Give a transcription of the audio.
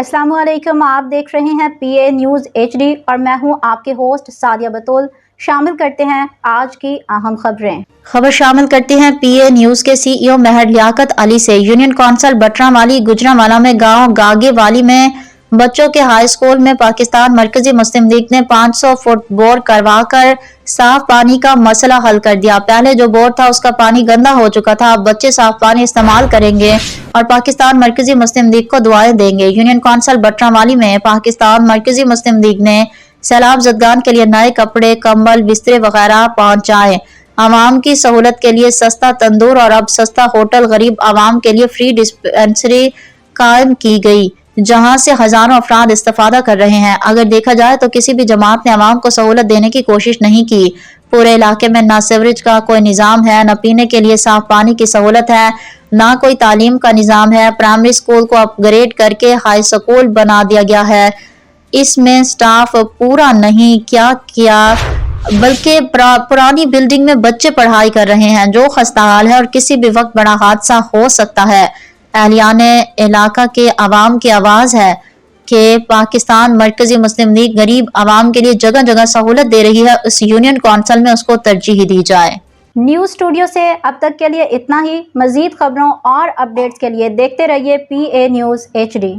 अस्सलाम वालेकुम। आप देख रहे हैं PA न्यूज़ HD और मैं हूं आपके होस्ट सादिया बतूल। शामिल करते हैं आज की अहम खबर शामिल करते हैं PA न्यूज़ के CEO महर लियाकत अली से। यूनियन कौंसिल बटरावाली गुजरांवाला में गांव गागेवाली में बच्चों के हाई स्कूल में पाकिस्तान मरकजी मुस्लिम लीग ने 500 फुट बोर करवाकर साफ पानी का मसला हल कर दिया। पहले जो बोर था उसका पानी गंदा हो चुका था, अब बच्चे साफ पानी इस्तेमाल करेंगे और पाकिस्तान मरकजी मुस्लिम लीग को दुआएं देंगे। यूनियन कौंसिल बटरावाली में पाकिस्तान मरकजी मुस्लिम लीग ने सैलाब ज़दगान के लिए नए कपड़े, कंबल, बिस्तरे वगैरह पहुंचाए। आवाम की सहूलत के लिए सस्ता तंदूर और अब सस्ता होटल, गरीब आवाम के लिए फ्री डिस्पेंसरी कायम की गई, जहां से हजारों अफराद इस्तेफादा कर रहे हैं। अगर देखा जाए तो किसी भी जमात ने आवाम को सहूलत देने की कोशिश नहीं की। पूरे इलाके में ना सीवरेज का कोई निज़ाम है, न पीने के लिए साफ पानी की सहूलत है, ना कोई तालीम का निज़ाम है। प्राइमरी स्कूल को अपग्रेड करके हाई स्कूल बना दिया गया है। इसमें स्टाफ पूरा नहीं किया बल्कि पुरानी बिल्डिंग में बच्चे पढ़ाई कर रहे हैं, जो खस्ताहाल है और किसी भी वक्त बड़ा हादसा हो सकता है। अहलियाने इलाका के अवाम की आवाज़ है कि पाकिस्तान मरकजी मुस्लिम लीग गरीब आवाम के लिए जगह जगह सहूलत दे रही है, इस यूनियन कौंसिल में उसको तरजीह दी जाए। न्यूज़ स्टूडियो से अब तक के लिए इतना ही। मजीद खबरों और अपडेट्स के लिए देखते रहिए PA न्यूज़ HD।